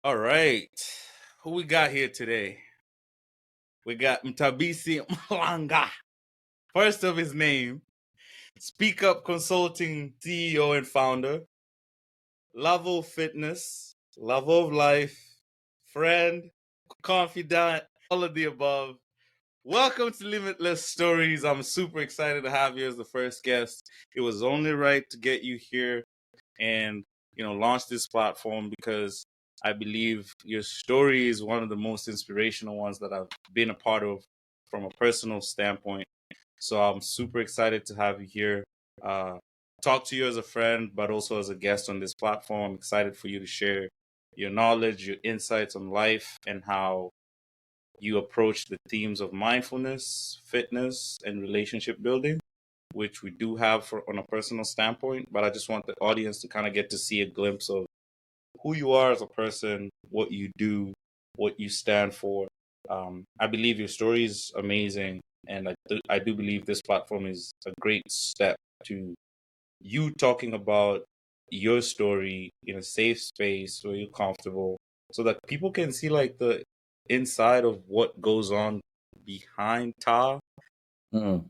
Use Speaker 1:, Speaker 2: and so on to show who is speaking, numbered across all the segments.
Speaker 1: All right. Who we got here today? We got Mthabisi Mhlanga. First of his name, Speak Up Consulting CEO and founder, Level Fitness, Love of Life, friend, confidant, all of the above. Welcome to Limitless Stories. I'm super excited to have you as the first guest. It was only right to get you here and launch this platform because I believe your story is one of the most inspirational ones that I've been a part of from a personal standpoint. So I'm super excited to have you here. Talk to you as a friend, but also as a guest on this platform. I'm excited for you to share your knowledge, your insights on life, and how you approach the themes of mindfulness, fitness, and relationship building, which we do have on a personal standpoint. But I just want the audience to kind of get to see a glimpse of who you are as a person, what you do, what you stand for. I believe your story is amazing, and I do believe this platform is a great step to you talking about your story in a safe space where you're comfortable, so that people can see like the inside of what goes on behind Ta,
Speaker 2: Mm.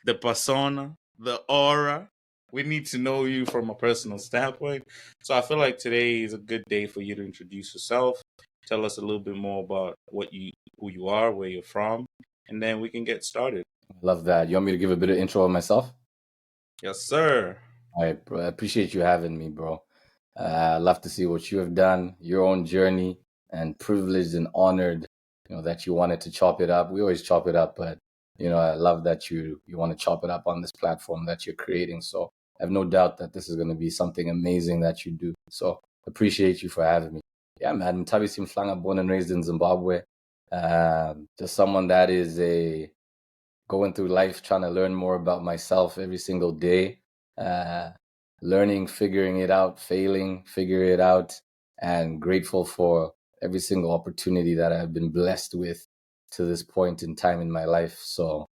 Speaker 1: the persona, the aura. We need to know you from a personal standpoint. So I feel like today is a good day for you to introduce yourself, tell us a little bit more about who you are, where you're from, and then we can get started.
Speaker 2: Love that. You want me to give a bit of intro of myself?
Speaker 1: Yes, sir.
Speaker 2: All right, bro. I appreciate you having me, bro. I love to see what you have done, your own journey, and privileged and honored, that you wanted to chop it up. We always chop it up, but I love that you want to chop it up on this platform that you're creating. So I have no doubt that this is going to be something amazing that you do. So appreciate you for having me. Yeah, man. Mthabisi Mhlanga, born and raised in Zimbabwe. Just someone that is going through life, trying to learn more about myself every single day, learning, figuring it out, failing, figure it out, and grateful for every single opportunity that I've been blessed with to this point in time in my life. So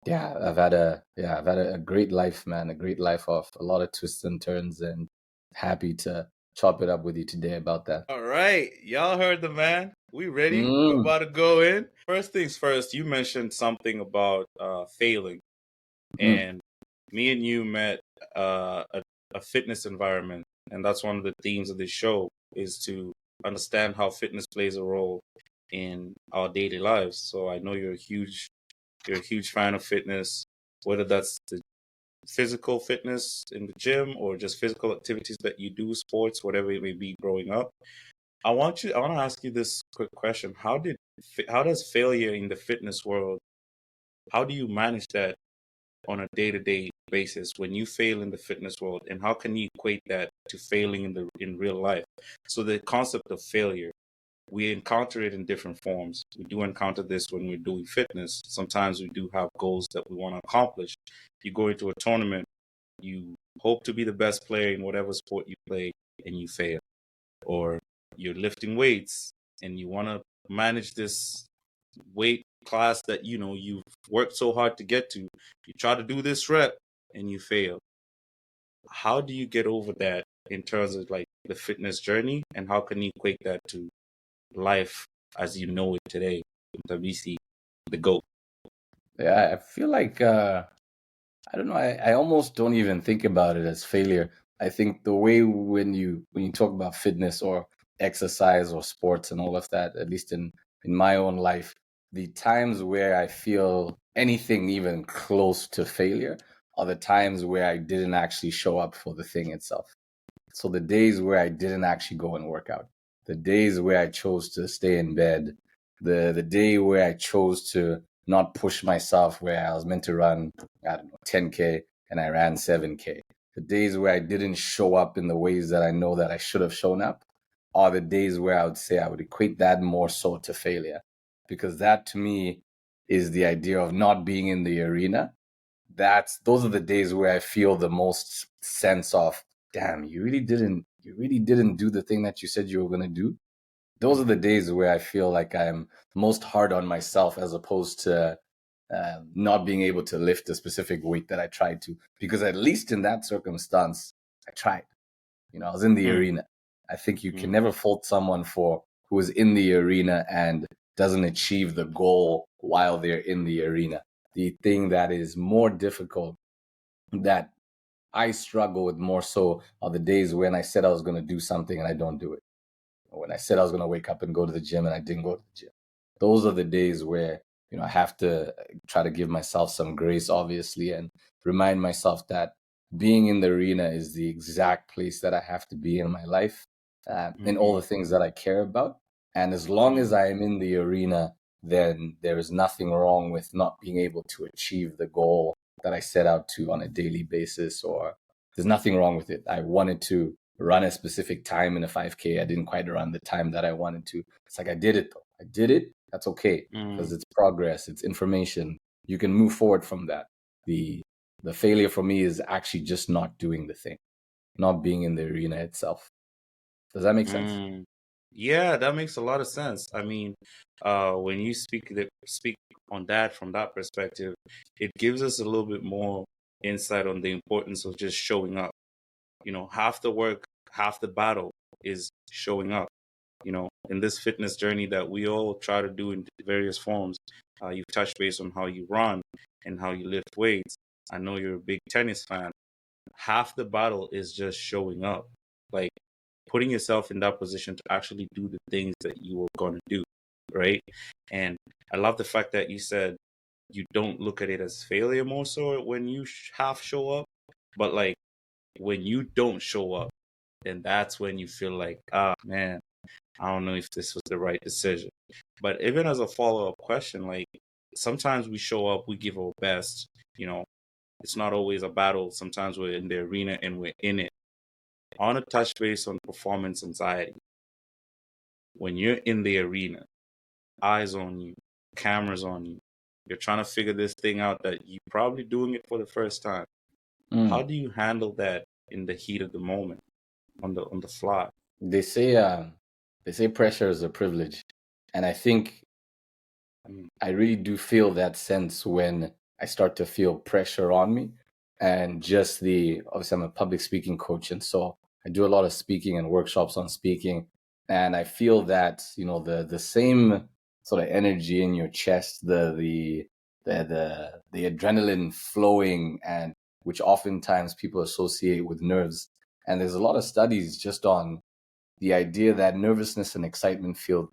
Speaker 2: yeah, I've had a great life, man, a great life of a lot of twists and turns, and happy to chop it up with you today about that.
Speaker 1: All right. Y'all heard the man. We ready? We're
Speaker 2: Mm,
Speaker 1: about to go in. First things first, you mentioned something about failing.
Speaker 2: mm.
Speaker 1: And me and you met a fitness environment. And that's one of the themes of this show, is to understand how fitness plays a role in our daily lives. So I know you're a huge fan of fitness, whether that's the physical fitness in the gym or just physical activities that you do, sports, whatever it may be growing up. I want to ask you this quick question. How does failure in the fitness world, how do you manage that on a day-to-day basis when you fail in the fitness world, and how can you equate that to failing in real life? So the concept of failure, we encounter it in different forms. We do encounter this when we're doing fitness. Sometimes we do have goals that we want to accomplish. You go into a tournament, you hope to be the best player in whatever sport you play, and you fail. Or you're lifting weights and you want to manage this weight class that you've worked so hard to get to. You try to do this rep and you fail. How do you get over that in terms of like the fitness journey, and how can you equate that to life as you know it today? Mthabisi, the GOAT.
Speaker 2: Yeah, I feel like I don't know. I almost don't even think about it as failure. I think the way when you talk about fitness or exercise or sports and all of that, at least in my own life, the times where I feel anything even close to failure are the times where I didn't actually show up for the thing itself. So the days where I didn't actually go and work out, the days where I chose to stay in bed, the day where I chose to not push myself, where I was meant to run, I don't know, 10K and I ran 7K. The days where I didn't show up in the ways that I know that I should have shown up are the days where I would say I would equate that more so to failure. Because that to me is the idea of not being in the arena. Those are the days where I feel the most sense of, damn, you really didn't do the thing that you said you were going to do. Those are the days where I feel like I'm most hard on myself, as opposed to not being able to lift a specific weight that I tried to, because at least in that circumstance, I tried. I was in the
Speaker 1: Mm.
Speaker 2: arena. I think you can never fault someone for who is in the arena and doesn't achieve the goal while they're in the arena. The thing that is more difficult, that I struggle with more so, are the days when I said I was going to do something and I don't do it. When I said I was going to wake up and go to the gym and I didn't go to the gym. Those are the days where, I have to try to give myself some grace, obviously, and remind myself that being in the arena is the exact place that I have to be in my life, in all the things that I care about. And as long as I am in the arena, then there is nothing wrong with not being able to achieve the goal that I set out to on a daily basis, or there's nothing wrong with it. I wanted to run a specific time in a 5K. I didn't quite run the time that I wanted to. It's like, I did it though. I did it. That's okay, because it's progress, it's information. You can move forward from that. The failure for me is actually just not doing the thing, not being in the arena itself. Does that make sense?
Speaker 1: Yeah, that makes a lot of sense. I mean, when you speak on that from that perspective, it gives us a little bit more insight on the importance of just showing up. Half the work, half the battle is showing up. In this fitness journey that we all try to do in various forms, you've touched base on how you run and how you lift weights. I know you're a big tennis fan. Half the battle is just showing up, like putting yourself in that position to actually do the things that you were going to do, right? And I love the fact that you said you don't look at it as failure more so when you half show up, but like when you don't show up, then that's when you feel like, man, I don't know if this was the right decision. But even as a follow-up question, like sometimes we show up, we give our best, it's not always a battle. Sometimes we're in the arena and we're in it. I want to touch base on performance anxiety. When you're in the arena, eyes on you, cameras on you, you're trying to figure this thing out that you're probably doing it for the first time. How do you handle that in the heat of the moment, on the fly?
Speaker 2: They say pressure is a privilege, and I think I really do feel that sense when I start to feel pressure on me. And just obviously, I'm a public speaking coach, and so I do a lot of speaking and workshops on speaking. And I feel that, the same sort of energy in your chest, the adrenaline flowing, and which oftentimes people associate with nerves. And there's a lot of studies just on the idea that nervousness and excitement feel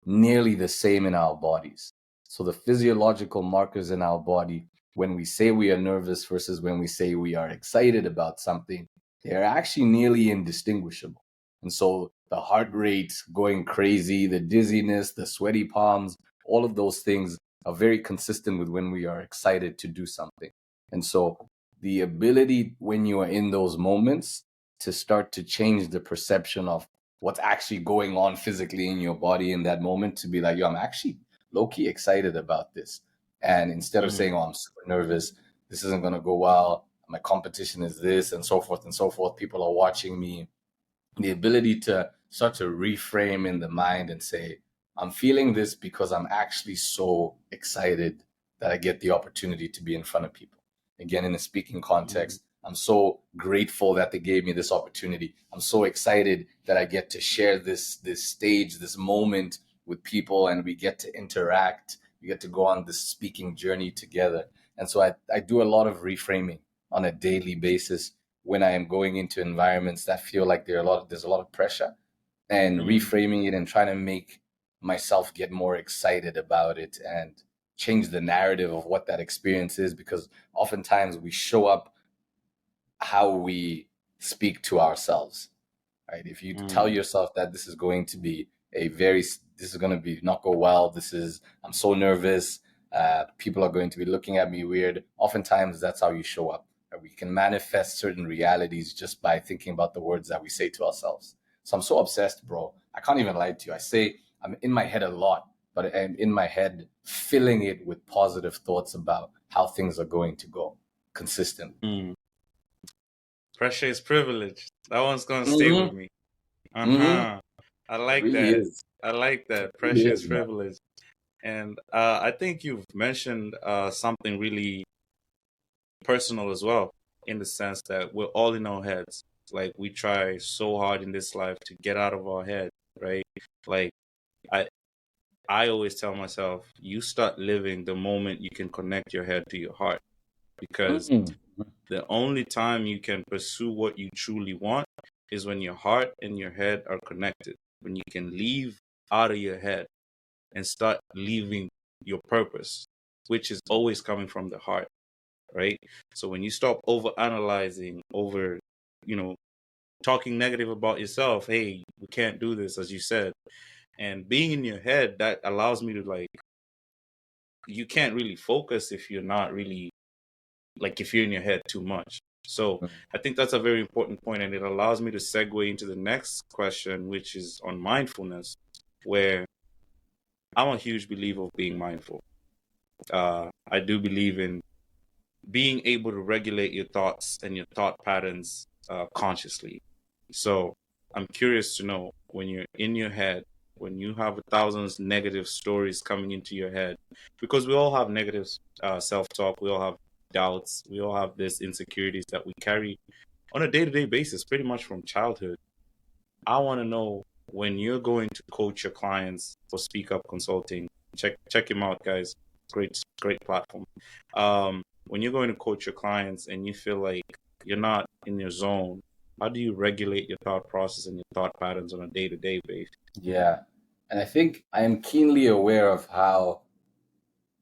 Speaker 2: nearly the same in our bodies. So the physiological markers in our body, when we say we are nervous versus when we say we are excited about something, they're actually nearly indistinguishable. And so the heart rate going crazy, the dizziness, the sweaty palms, all of those things are very consistent with when we are excited to do something. And so the ability when you are in those moments to start to change the perception of what's actually going on physically in your body in that moment, to be like, yo, I'm actually low-key excited about this. And instead of saying, oh, I'm super nervous, this isn't going to go well, my competition is this, and so forth and so forth, people are watching me, the ability to start to reframe in the mind and say, I'm feeling this because I'm actually so excited that I get the opportunity to be in front of people. Again, in a speaking context, I'm so grateful that they gave me this opportunity. I'm so excited that I get to share this stage, this moment with people, and we get to interact. We get to go on this speaking journey together. And so I do a lot of reframing on a daily basis when I am going into environments that feel like there's a lot of pressure, and reframing it and trying to make myself get more excited about it and change the narrative of what that experience is, because oftentimes we show up how we speak to ourselves, right? If you tell yourself that this is going to be this is going to be not go well, I'm so nervous, people are going to be looking at me weird, oftentimes that's how you show up. We can manifest certain realities just by thinking about the words that we say to ourselves. So I'm so obsessed, bro. I can't even lie to you. I say I'm in my head a lot, but I'm in my head filling it with positive thoughts about how things are going to go consistently.
Speaker 1: Pressure is privilege. That one's gonna stay with me. I
Speaker 2: It
Speaker 1: like
Speaker 2: really
Speaker 1: that.
Speaker 2: is.
Speaker 1: I like
Speaker 2: It
Speaker 1: that.
Speaker 2: really
Speaker 1: Pressure is
Speaker 2: is, man.
Speaker 1: privilege. And I think you've mentioned something really personal as well, in the sense that we're all in our heads. Like we try so hard in this life to get out of our head, right? Like I I always tell myself, you start living the moment you can connect your head to your heart, because
Speaker 2: Mm.
Speaker 1: the only time you can pursue what you truly want is when your heart and your head are connected. When you can leave out of your head and start leaving your purpose, which is always coming from the heart, right? So when you stop over analyzing, over, you know, talking negative about yourself, hey, we can't do this, as you said, and being in your head, that allows me to, like, you can't really focus if you're not really, like, if you're in your head too much. So I think that's a very important point, and it allows me to segue into the next question, which is on mindfulness, where I'm a huge believer of being mindful. I do believe in being able to regulate your thoughts and your thought patterns consciously. So I'm curious to know, when you're in your head, when you have 1,000 negative stories coming into your head, because we all have negative self-talk, we all have doubts, we all have this insecurities that we carry on a day-to-day basis, pretty much from childhood. I want to know, when you're going to coach your clients for Speak Up Consulting, check him out, guys. Great platform. When you're going to coach your clients and you feel like you're not in your zone, how do you regulate your thought process and your thought patterns on a day-to-day basis?
Speaker 2: Yeah. And I think I am keenly aware of how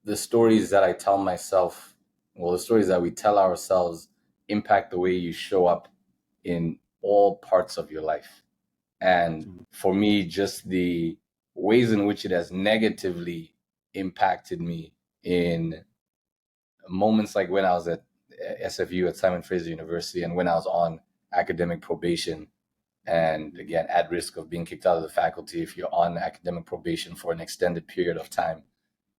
Speaker 2: the stories that I tell myself, well, the stories that we tell ourselves impact the way you show up in all parts of your life. And for me, just the ways in which it has negatively impacted me in moments like when I was at SFU at Simon Fraser University and when I was on academic probation, and again, at risk of being kicked out of the faculty if you're on academic probation for an extended period of time.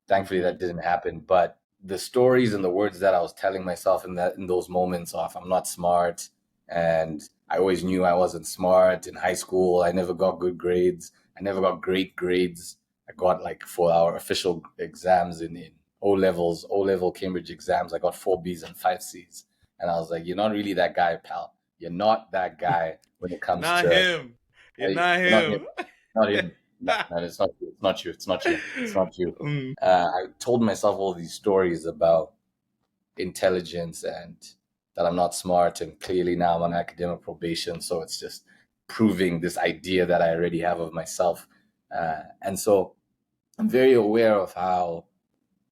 Speaker 2: Thankfully, that didn't happen. But the stories and the words that I was telling myself in those moments of I'm not smart, and I always knew I wasn't smart in high school. I never got good grades. I never got great grades. I got, like, for our official exams in O level Cambridge exams, I got 4 Bs and 5 Cs. And I was like, you're not really that guy, pal. You're not that guy when it
Speaker 1: You're
Speaker 2: comes
Speaker 1: not
Speaker 2: to,
Speaker 1: him. You're
Speaker 2: you're
Speaker 1: not
Speaker 2: not him.
Speaker 1: him.
Speaker 2: Not him. No, no, it's not you. It's not you. It's not you. It's not you.
Speaker 1: Mm,
Speaker 2: I told myself all these stories about intelligence and that I'm not smart, and clearly now I'm on academic probation, so it's just proving this idea that I already have of myself. And so I'm very aware of how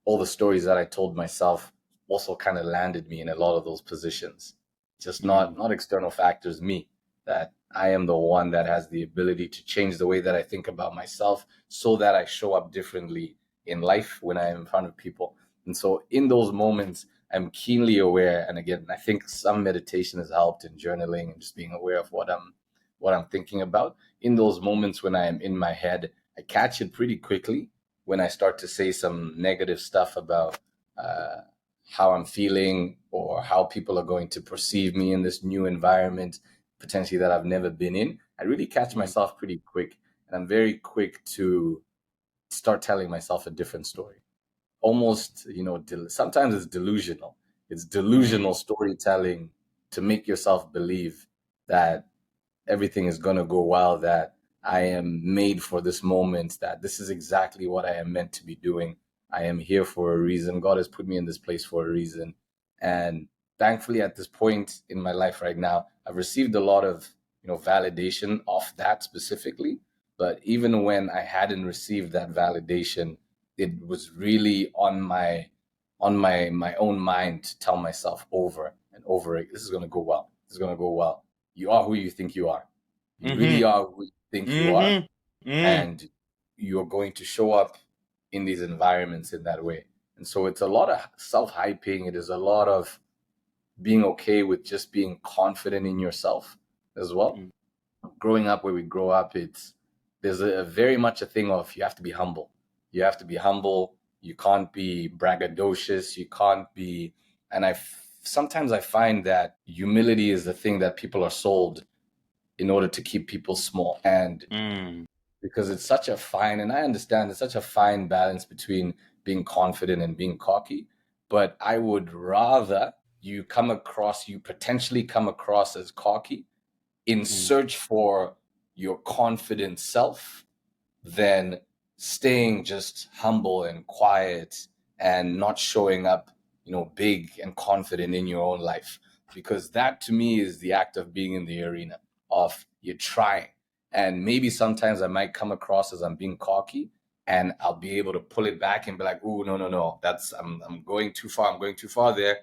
Speaker 2: all the stories that I told myself also kind of landed me in a lot of those positions. Just not external factors, me. That I am the one that has the ability to change the way that I think about myself so that I show up differently in life when I am in front of people. And so in those moments, I'm keenly aware. And again, I think some meditation has helped in journaling and just being aware of what I'm thinking about. In those moments when I am in my head, I catch it pretty quickly when I start to say some negative stuff about uh, how I'm feeling or how people are going to perceive me in this new environment, potentially that I've never been in. I really catch myself pretty quick, and I'm very quick to start telling myself a different story. Almost, sometimes it's delusional. It's delusional storytelling to make yourself believe that everything is going to go well, that I am made for this moment, that this is exactly what I am meant to be doing. I am here for a reason. God has put me in this place for a reason. And thankfully, at this point in my life right now, I've received a lot of, validation off that specifically. But even when I hadn't received that validation, it was really on my own mind to tell myself over and over, this is going to go well. This is going to go well. You are who you think you are. You really
Speaker 1: mm-hmm,
Speaker 2: are who you think you are,
Speaker 1: mm-hmm, mm,
Speaker 2: and you're going to show up in these environments in that way. And so it's a lot of self-hyping. It is a lot of being okay with just being confident in yourself as well. Growing up where we grow up, there's a very much a thing of you have to be humble. You have to be humble. You can't be braggadocious. You can't be, and sometimes I find that humility is the thing that people are sold in order to keep people small. And
Speaker 1: mm,
Speaker 2: because it's such a fine, and I understand it's such a fine balance between being confident and being cocky, but I would rather you potentially come across as cocky in search for your confident self than staying just humble and quiet and not showing up, big and confident in your own life. Because that to me is the act of being in the arena of you're trying. And maybe sometimes I might come across as I'm being cocky, and I'll be able to pull it back and be like, "Oh, no, no, no, I'm going too far. I'm going too far there."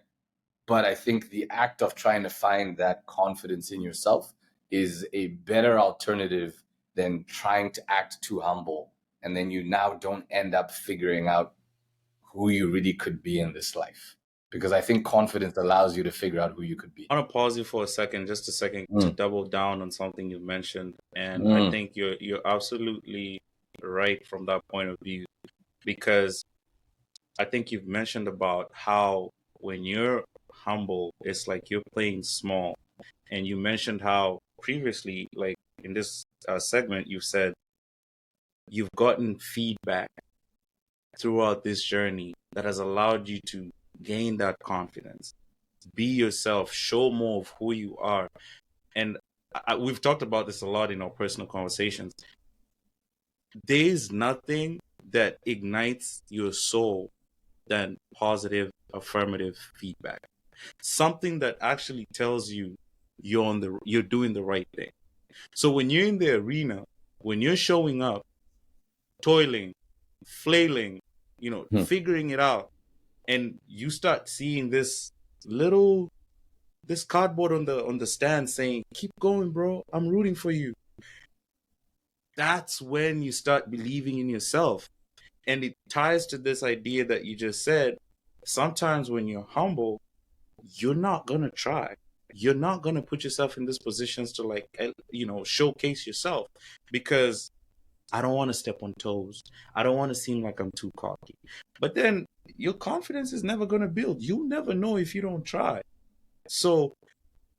Speaker 2: But I think the act of trying to find that confidence in yourself is a better alternative than trying to act too humble. And then you now don't end up figuring out who you really could be in this life. Because I think confidence allows you to figure out who you could be.
Speaker 1: I want to pause you for a second, just a second, to double down on something you mentioned. And I think you're absolutely right from that point of view, because I think you've mentioned about how when you're humble, it's like you're playing small. And you mentioned how previously, like in this segment, you said you've gotten feedback throughout this journey that has allowed you to gain that confidence, be yourself, show more of who you are. And we've talked about this a lot in our personal conversations. There's nothing that ignites your soul than positive, affirmative feedback. Something that actually tells you you're doing the right thing. So when you're in the arena, when you're showing up, toiling, flailing, figuring it out, and you start seeing this cardboard on the stand saying, "Keep going, bro. I'm rooting for you." That's when you start believing in yourself. And it ties to this idea that you just said. Sometimes when you're humble, you're not going to try. You're not going to put yourself in these positions to showcase yourself, because I don't want to step on toes. I don't want to seem like I'm too cocky. But then your confidence is never going to build. You'll never know if you don't try. So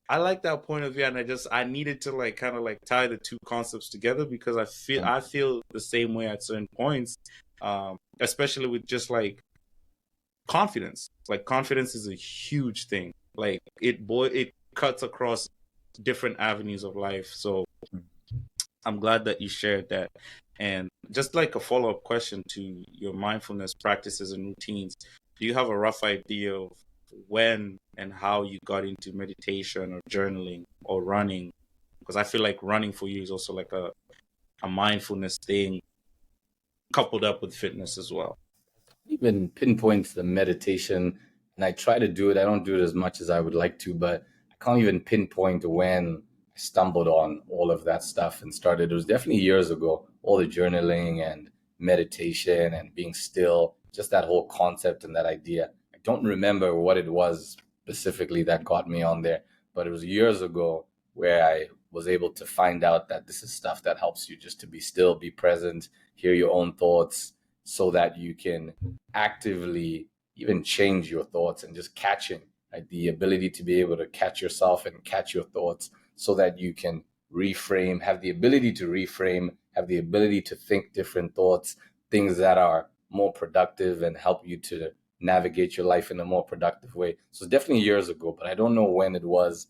Speaker 1: I like that point of view, and I needed to kind of tie the two concepts together, because I feel the same way at certain points, especially with just confidence. Like confidence is a huge thing. Like it cuts across different avenues of life. So I'm glad that you shared that. And just like a follow-up question to your mindfulness practices and routines, do you have a rough idea of when and how you got into meditation or journaling or running? Because I feel like running for you is also like a mindfulness thing coupled up with fitness as well.
Speaker 2: Even pinpoint the meditation, and I try to do it. I don't do it as much as I would like to, but I can't even pinpoint when I stumbled on all of that stuff and started. It was definitely years ago, all the journaling and meditation and being still, just that whole concept and that idea. I don't remember what it was specifically that got me on there, but it was years ago where I was able to find out that this is stuff that helps you just to be still, be present, hear your own thoughts, so that you can actively even change your thoughts and just catching, like the ability to be able to catch yourself and catch your thoughts, so that you can reframe, have the ability to reframe, have the ability to think different thoughts, things that are more productive and help you to navigate your life in a more productive way. So it's definitely years ago, but I don't know when it was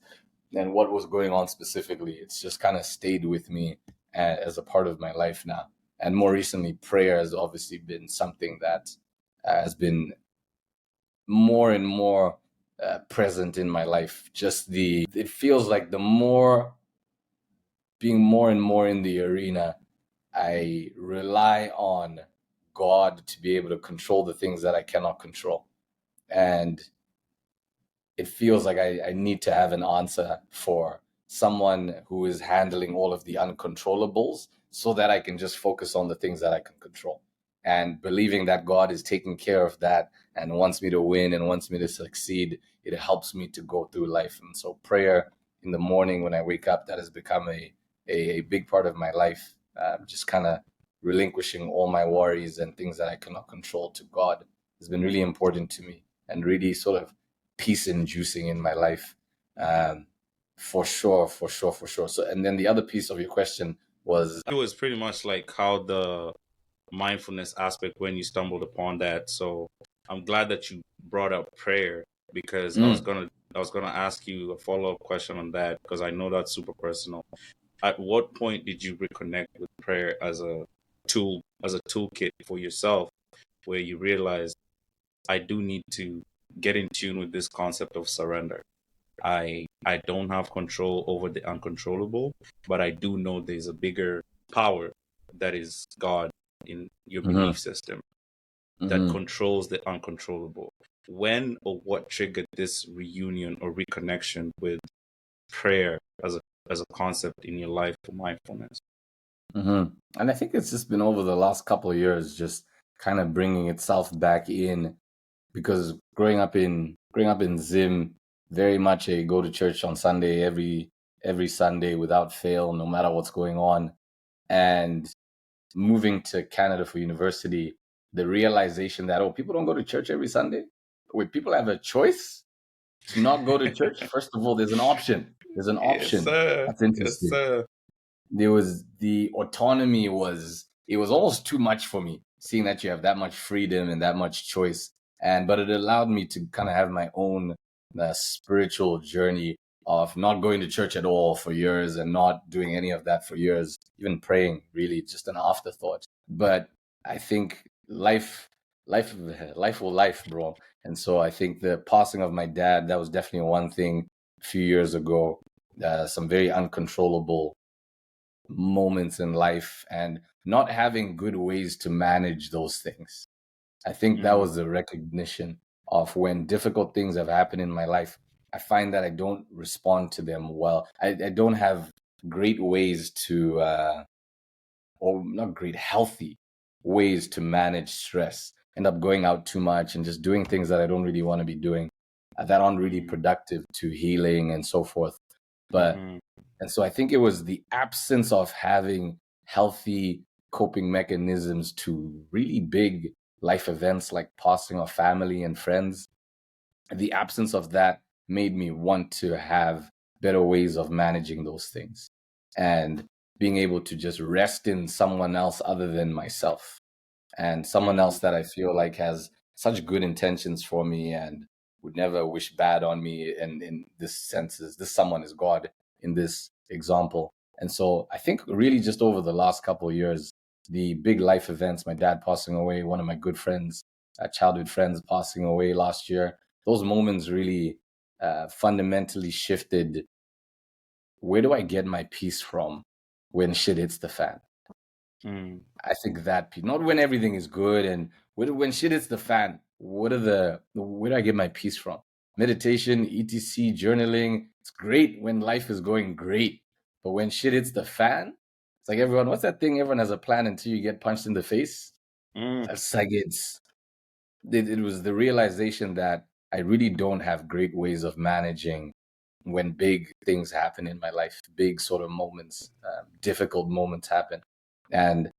Speaker 2: and what was going on specifically. It's just kind of stayed with me as a part of my life now. And more recently, prayer has obviously been something that has been more and more present in my life. It feels like being more and more in the arena, I rely on God to be able to control the things that I cannot control. And it feels like I need to have an answer for someone who is handling all of the uncontrollables, so that I can just focus on the things that I can control, and believing that God is taking care of that and wants me to win and wants me to succeed. It helps me to go through life. And so prayer in the morning when I wake up, that has become a big part of my life. Just kind of relinquishing all my worries and things that I cannot control to God has been really important to me, and really sort of peace inducing in my life. For sure. So, and then the other piece of your question was,
Speaker 1: it was pretty much like how the mindfulness aspect, when you stumbled upon that. So I'm glad that you brought up prayer, because I was going to I was going to ask you a follow-up question on that because I know that's super personal. At what point did you reconnect with prayer as a toolkit for yourself, where you realized I do need to get in tune with this concept of surrender? I don't have control over the uncontrollable, but I do know there's a bigger power that is God in your
Speaker 2: Mm-hmm.
Speaker 1: belief system that
Speaker 2: Mm-hmm.
Speaker 1: controls the uncontrollable. When or what triggered this reunion or reconnection with prayer as a concept in your life for mindfulness?
Speaker 2: Mm-hmm. And I think it's just been over the last couple of years, just kind of bringing itself back in, because growing up in Zim, very much a go to church on Sunday every Sunday without fail, no matter what's going on. And moving to Canada for university, the realization that, oh, people don't go to church every Sunday. Wait, people have a choice to not go to church. First of all, there's an option. There's an
Speaker 1: Yes,
Speaker 2: option.
Speaker 1: sir.
Speaker 2: That's
Speaker 1: Yes,
Speaker 2: interesting.
Speaker 1: sir.
Speaker 2: There was the autonomy was it was almost too much for me, seeing that you have that much freedom and that much choice. And but it allowed me to kind of have my own spiritual journey of not going to church at all for years and not doing any of that for years, even praying really just an afterthought. But I think life life will life, bro. And so I think the passing of my dad, that was definitely one thing a few years ago. Some very uncontrollable moments in life and not having good ways to manage those things. I think that
Speaker 1: Mm,
Speaker 2: was the recognition of when difficult things have happened in my life. I find that I don't respond to them well. I don't have great ways to, or not great, healthy ways to manage stress. End up going out too much and just doing things that I don't really want to be doing, that aren't really
Speaker 1: mm,
Speaker 2: productive to healing and so forth. But
Speaker 1: mm,
Speaker 2: and so I think it was the absence of having healthy coping mechanisms to really big life events like passing of family and friends. The absence of that made me want to have better ways of managing those things and being able to just rest in someone else other than myself, and someone
Speaker 1: mm,
Speaker 2: else that I feel like has such good intentions for me and would never wish bad on me. And in this sense, is this someone is God in this example. And so I think really just over the last couple of years, the big life events, my dad passing away, one of my good friends, childhood friends passing away last year, those moments really fundamentally shifted. Where do I get my peace from when shit hits the fan?
Speaker 1: mm,
Speaker 2: I think that not when everything is good and when shit hits the fan. Where do I get my peace from? Meditation, etc., journaling. It's great when life is going great, but when shit hits the fan, it's like everyone. What's that thing? Everyone has a plan until you get punched in the face.
Speaker 1: mm.
Speaker 2: It's like it was the realization that I really don't have great ways of managing when big things happen in my life, big sort of moments, difficult moments happen, and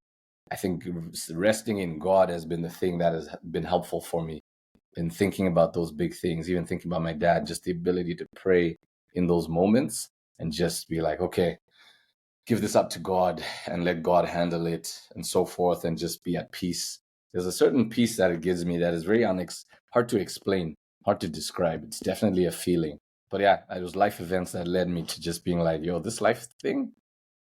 Speaker 2: I think resting in God has been the thing that has been helpful for me in thinking about those big things, even thinking about my dad, just the ability to pray in those moments and just be like, okay, give this up to God and let God handle it and so forth and just be at peace. There's a certain peace that it gives me that is very hard to explain, hard to describe. It's definitely a feeling. But yeah, it was life events that led me to just being like, yo, this life thing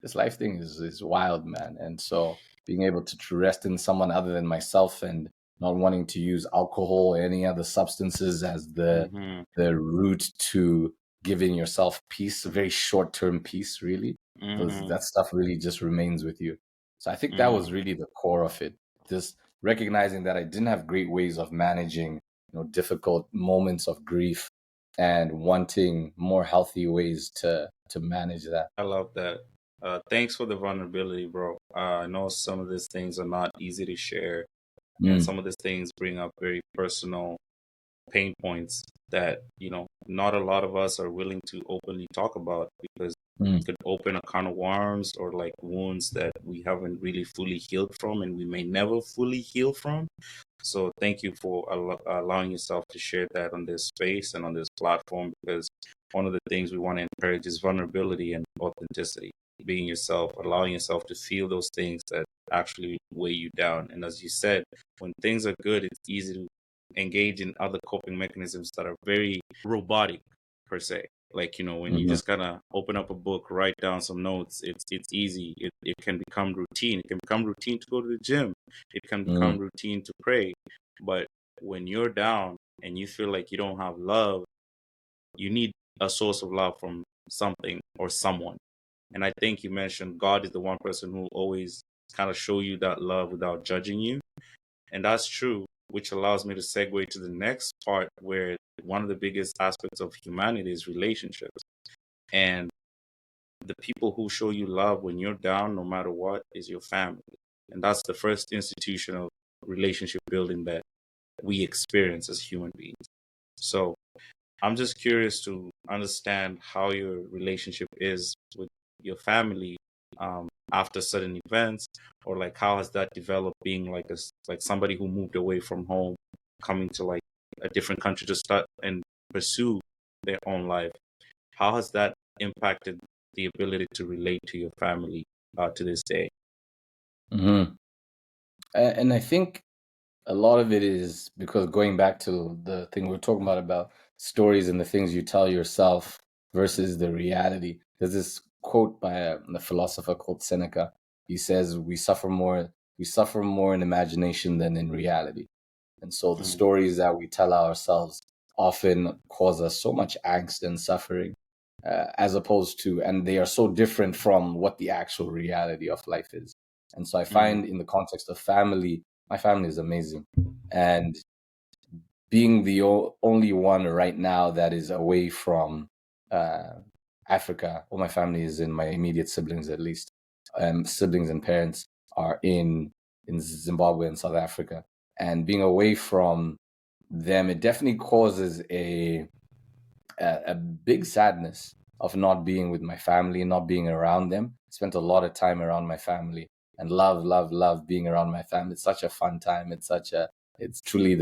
Speaker 2: is wild, man. And so being able to rest in someone other than myself and not wanting to use alcohol or any other substances as
Speaker 1: Mhm,
Speaker 2: the route to giving yourself peace, a very short term peace, really, because
Speaker 1: mhm,
Speaker 2: that stuff really just remains with you. So I think that
Speaker 1: mhm.
Speaker 2: was really the core of it. Just recognizing that I didn't have great ways of managing, difficult moments of grief and wanting more healthy ways to manage that.
Speaker 1: I love that. Thanks for the vulnerability, bro. I know some of these things are not easy to share, and
Speaker 2: Mm,
Speaker 1: some of these things bring up very personal pain points that, not a lot of us are willing to openly talk about because
Speaker 2: mm,
Speaker 1: it could open a can of worms or like wounds that we haven't really fully healed from and we may never fully heal from. So thank you for allowing yourself to share that on this space and on this platform, because one of the things we want to encourage is vulnerability and authenticity, being yourself, allowing yourself to feel those things that actually weigh you down. And as you said, when things are good, it's easy to engage in other coping mechanisms that are very robotic, per se. Like, when you
Speaker 2: Mm-hmm.
Speaker 1: just kind of open up a book, write down some notes, it's easy. It can become routine. It can become routine to go to the gym. It can become routine to pray. But when you're down and you feel like you don't have love, you need a source of love from something or someone. And I think you mentioned God is the one person who will always kind of show you that love without judging you. And that's true, which allows me to segue to the next part where one of the biggest aspects of humanity is relationships. And the people who show you love when you're down, no matter what, is your family. And that's the first institutional relationship building that we experience as human beings. So I'm just curious to understand how your relationship is with your family after certain events, or like how has that developed, being like somebody who moved away from home, coming to like a different country to start and pursue their own life. How has that impacted the ability to relate to your family to this day?
Speaker 2: Mm-hmm. And I think a lot of it is because going back to the thing we are talking about stories and the things you tell yourself versus the reality. There's this quote by a philosopher called Seneca. He says we suffer more in imagination than in reality. And so the
Speaker 1: Mm,
Speaker 2: stories that we tell ourselves often cause us so much angst and suffering, as opposed to, and they are so different from what the actual reality of life is. And so I
Speaker 1: mm,
Speaker 2: find in the context of family, my family is amazing. And being the only one right now that is away from uh, Africa, all my family is in, my immediate siblings at least, siblings and parents are in Zimbabwe and South Africa. And being away from them, it definitely causes a big sadness of not being with my family and not being around them. I spent a lot of time around my family and love being around my family. It's such a fun time. It's truly a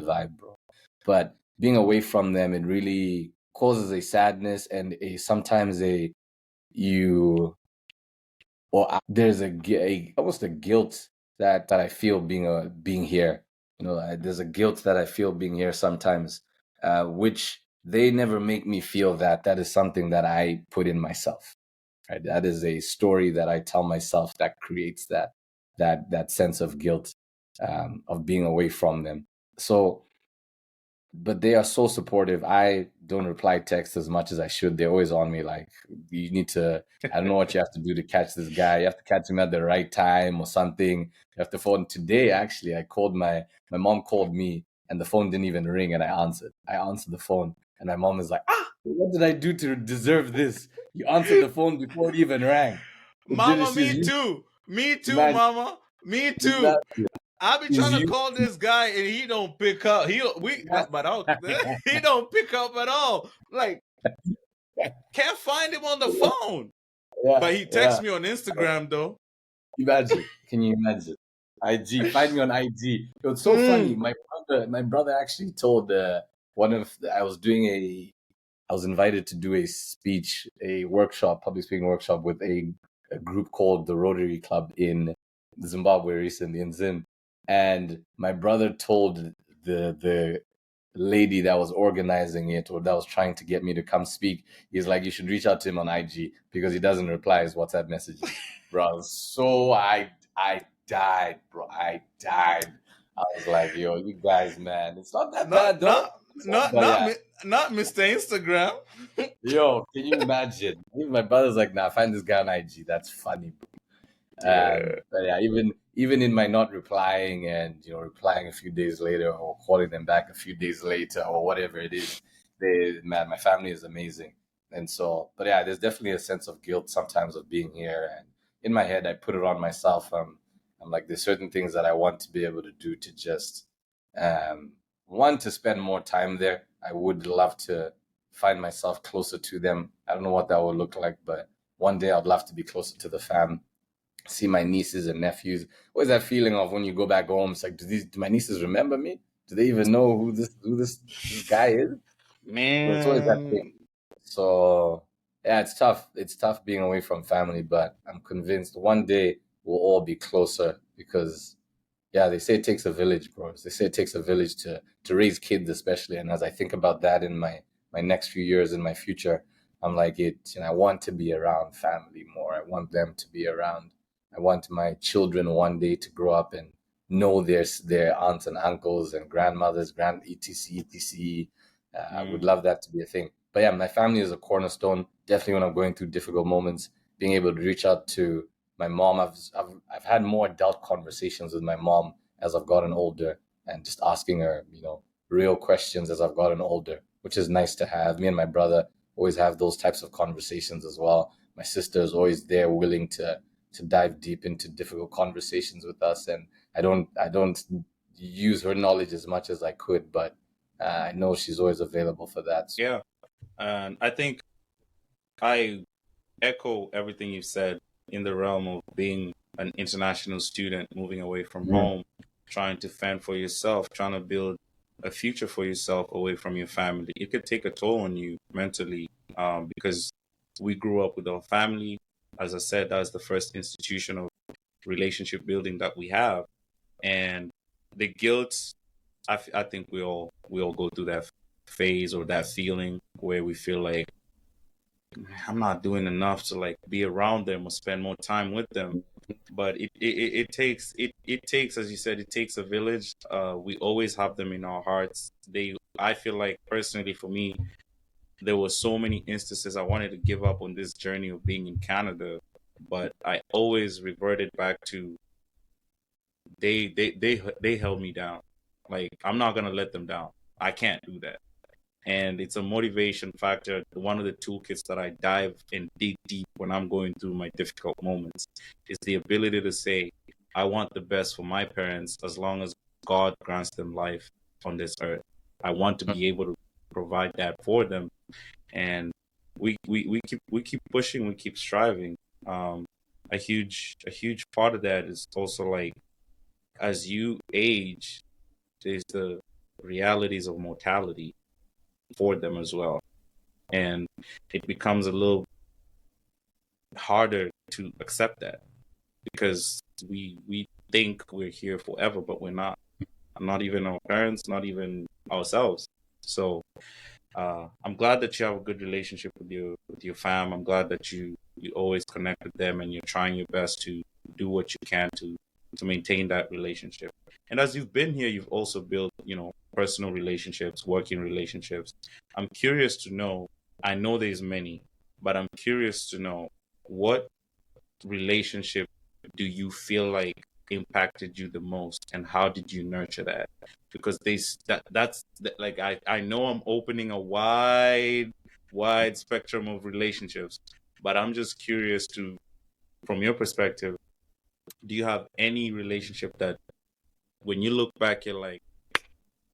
Speaker 2: vibe, bro. But being away from them, it really causes a sadness and sometimes you there's almost a guilt that I feel being here. There's a guilt that I feel being here sometimes, which they never make me feel that. That is something that I put in myself. Right? That is a story that I tell myself that creates that sense of guilt, of being away from them. So but they are so supportive. I don't reply text as much as I should. They're always on me like, you need to, I don't know what you have to do to catch this guy. You have to catch him at the right time or something. You have to phone. Today, actually, my mom called me and the phone didn't even ring and I answered. I answered the phone and my mom is like, what did I do to deserve this? You answered the phone before it even rang.
Speaker 1: Mama,
Speaker 2: She's
Speaker 1: me
Speaker 2: used,
Speaker 1: too. Me too,
Speaker 2: imagine,
Speaker 1: mama. Me too.
Speaker 2: imagine,
Speaker 1: I be
Speaker 2: she's
Speaker 1: trying to
Speaker 2: used,
Speaker 1: call this guy and he don't pick up. But he don't pick up at all. Like, can't find him on the phone.
Speaker 2: yeah,
Speaker 1: But he texts
Speaker 2: yeah.
Speaker 1: me on Instagram though.
Speaker 2: Imagine. Can you imagine? IG. Find me on IG. It was so funny.
Speaker 1: Mm.
Speaker 2: My brother actually told one of I was invited to do a speech, a workshop, public speaking workshop with a group called the Rotary Club in Zimbabwe recently in Zim. And my brother told the lady that was organizing it or that was trying to get me to come speak, he's like, you should reach out to him on IG because he doesn't reply his WhatsApp messages. Bro, so I died, bro. I died. I was like, yo, you guys, man, it's not that
Speaker 1: Not
Speaker 2: bad though.
Speaker 1: not not
Speaker 2: But
Speaker 1: not
Speaker 2: yeah,
Speaker 1: mi- not Mr. Instagram.
Speaker 2: yo, can you imagine? Even my brother's like, nah, find this guy on IG. That's funny, bro.
Speaker 1: Yeah.
Speaker 2: But yeah, even in my not replying and replying a few days later or calling them back a few days later or whatever it is, my family is amazing. And so, but yeah, there's definitely a sense of guilt sometimes of being here. And in my head, I put it on myself. I'm like, there's certain things that I want to be able to do to just um, one to spend more time there. I would love to find myself closer to them. I don't know what that would look like, but one day I'd love to be closer to the fam, see my nieces and nephews. What is that feeling of when you go back home? It's like, do my nieces remember me? Do they even know who this guy is? So it's always that thing.
Speaker 1: Man.
Speaker 2: So yeah, it's tough. It's tough being away from family, but I'm convinced one day we'll all be closer because yeah, they say it takes a village, bro. They say it takes a village to raise kids, especially. And as I think about that in my next few years in my future, I'm like I want to be around family more. I want them to be around. I want my children one day to grow up and know their aunts and uncles and grandmothers, grand etc etc. I would love that to be a thing. But yeah, my family is a cornerstone. Definitely when I'm going through difficult moments, being able to reach out to my mom. I've had more adult conversations with my mom as I've gotten older, and just asking her, real questions as I've gotten older, which is nice to have. Me and my brother always have those types of conversations as well. My sister is always there, willing to dive deep into difficult conversations with us, and I don't use her knowledge as much as I could, but I know she's always available for that.
Speaker 1: Yeah, and I think I echo everything you said in the realm of being an international student, moving away from home, trying to fend for yourself, trying to build a future for yourself away from your family. It could take a toll on you mentally, because we grew up with our family. As I said, that's the first institution of relationship building that we have, and the guilt. I think we all go through that phase or that feeling where we feel like I'm not doing enough to like be around them or spend more time with them. But it takes, as you said, it takes a village. We always have them in our hearts. I feel like personally for me, there were so many instances I wanted to give up on this journey of being in Canada, but I always reverted back to they held me down. Like I'm not gonna let them down. I can't do that. And it's a motivation factor. One of the toolkits that I dive and dig deep when I'm going through my difficult moments is the ability to say, I want the best for my parents as long as God grants them life on this earth. I want to be able to provide that for them. And we keep pushing, we keep striving. A huge part of that is also like as you age, there's the realities of mortality for them as well. And it becomes a little harder to accept that because we think we're here forever, but we're not. Not even our parents, not even ourselves. So I'm glad that you have a good relationship with your fam. I'm glad that you always connect with them and you're trying your best to do what you can to maintain that relationship. And as you've been here, you've also built, personal relationships, working relationships. I'm curious to know, I know there's many, but I'm curious to know what relationship do you feel like impacted you the most and how did you nurture that? Because like I know I'm opening a wide spectrum of relationships, but I'm just curious to, from your perspective, do you have any relationship that when you look back you're like,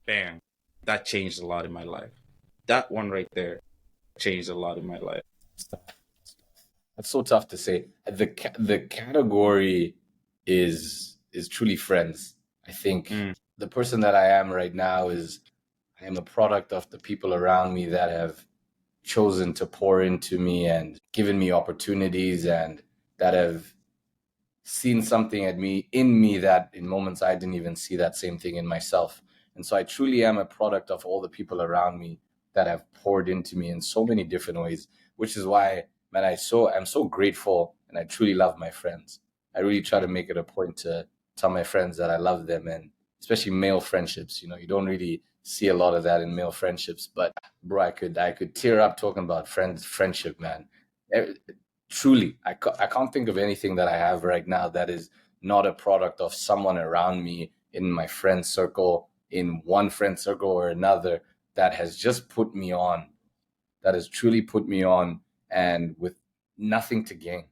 Speaker 1: bam, that changed a lot in my life? That one right there changed a lot in my life.
Speaker 2: That's so tough to say. The category is truly friends. I think
Speaker 1: Mm.
Speaker 2: the person that I am right now is I am a product of the people around me that have chosen to pour into me and given me opportunities and that have seen something in me that in moments I didn't even see that same thing in myself. And so I truly am a product of all the people around me that have poured into me in so many different ways, which is why, man, I'm so grateful and I truly love my friends. I really try to make it a point to tell my friends that I love them, and especially male friendships. You don't really see a lot of that in male friendships, but bro, I could tear up talking about friendship, man. Truly, I can't think of anything that I have right now that is not a product of someone around me in my friend circle, in one friend circle or another, that has just put me on, that has truly put me on, and with nothing to gain,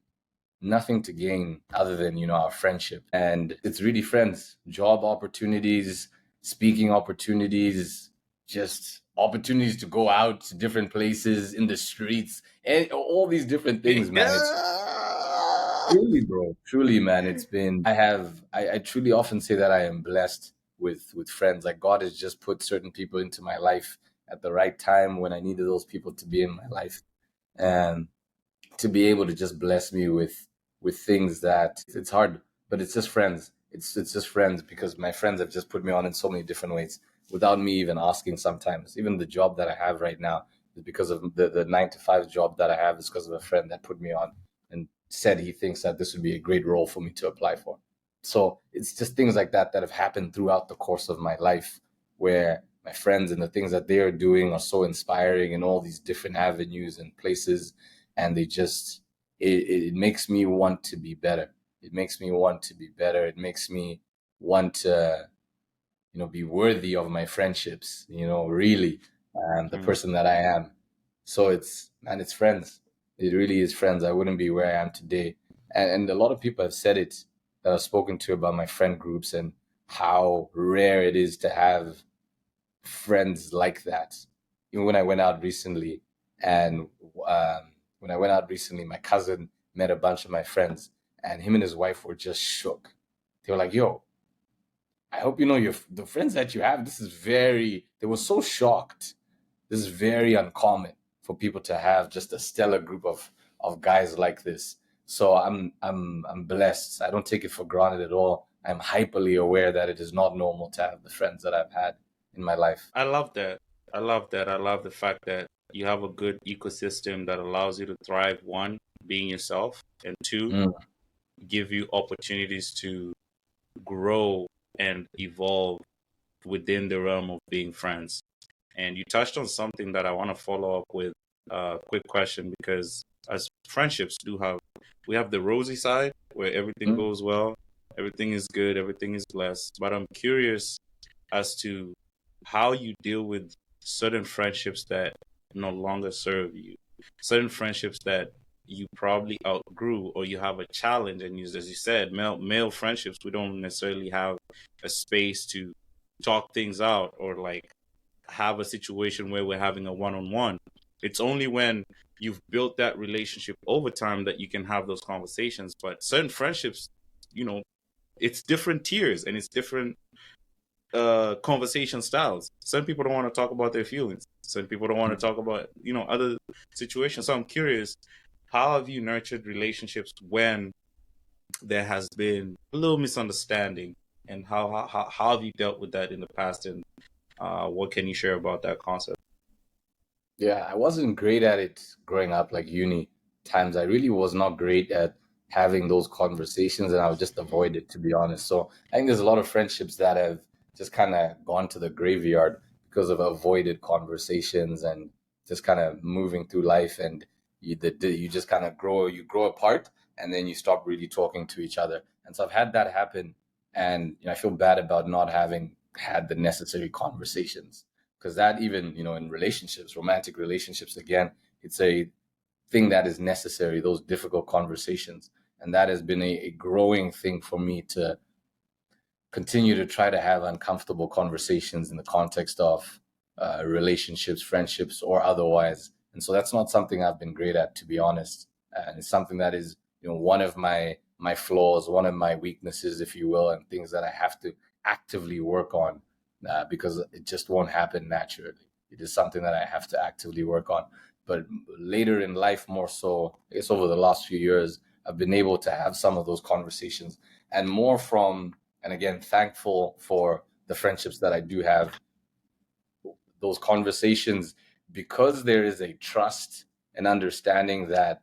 Speaker 2: nothing to gain other than, our friendship. And it's really friends, job opportunities, speaking opportunities, just opportunities to go out to different places in the streets and all these different things, man. It's truly, bro, truly, man. I truly often say that I am blessed with friends. Like God has just put certain people into my life at the right time when I needed those people to be in my life, and to be able to just bless me with things that it's hard, but it's just friends. It's just friends, because my friends have just put me on in so many different ways without me even asking sometimes. Even the job that I have right now, because of the 9 to 5 job that I have. It's because of a friend that put me on and said he thinks that this would be a great role for me to apply for. So it's just things like that that have happened throughout the course of my life, where my friends and the things that they are doing are so inspiring in all these different avenues and places, and it makes me want to be better. It makes me want to be better. It makes me want to be worthy of my friendships, really, the person that I am. So it's friends. It really is friends. I wouldn't be where I am today. And a lot of people have said it that I've spoken to about my friend groups and how rare it is to have friends like that. Even when I went out recently, and my cousin met a bunch of my friends, and him and his wife were just shook. They were like, "Yo, I hope you know the friends that you have. They were so shocked. This is very uncommon for people to have just a stellar group of guys like this. So I'm blessed. I don't take it for granted at all. I'm hyperly aware that it is not normal to have the friends that I've had in my life.
Speaker 1: I love that. I love that. I love the fact that you have a good ecosystem that allows you to thrive. One, being yourself, and two,
Speaker 2: Mm,
Speaker 1: give you opportunities to grow and evolve within the realm of being friends. And you touched on something that I want to follow up with a quick question, because as friendships we have the rosy side where everything
Speaker 2: mm,
Speaker 1: goes well, everything is good, everything is blessed. But I'm curious as to how you deal with certain friendships that no longer serve you, certain friendships that you probably outgrew, or you have a challenge. And as you said, male friendships, we don't necessarily have a space to talk things out, or like have a situation where we're having a one-on-one. It's only when you've built that relationship over time that you can have those conversations. But certain friendships, you know, it's different tiers and it's different conversation styles. Some people don't want to talk about their feelings. Some people don't want to talk about, other situations. So I'm curious, how have you nurtured relationships when there has been a little misunderstanding, and how have you dealt with that in the past, and what can you share about that concept?
Speaker 2: Yeah, I wasn't great at it growing up, like uni times. I really was not great at having those conversations, and I would just avoid it, to be honest. So I think there's a lot of friendships that have just kind of gone to the graveyard because of avoided conversations and just kind of moving through life, and you just kind of grow apart, and then you stop really talking to each other. And so I've had that happen, and I feel bad about not having had the necessary conversations, because that, even in relationships, romantic relationships, again, it's a thing that is necessary, those difficult conversations. And that has been a growing thing for me, to continue to try to have uncomfortable conversations in the context of relationships, friendships, or otherwise. And so that's not something I've been great at, to be honest. And it's something that is, one of my flaws, one of my weaknesses, if you will, and things that I have to actively work on, because it just won't happen naturally. It is something that I have to actively work on. But later in life, more so, I guess over the last few years, I've been able to have some of those conversations, and more from, and again, thankful for the friendships that I do have, those conversations, because there is a trust and understanding that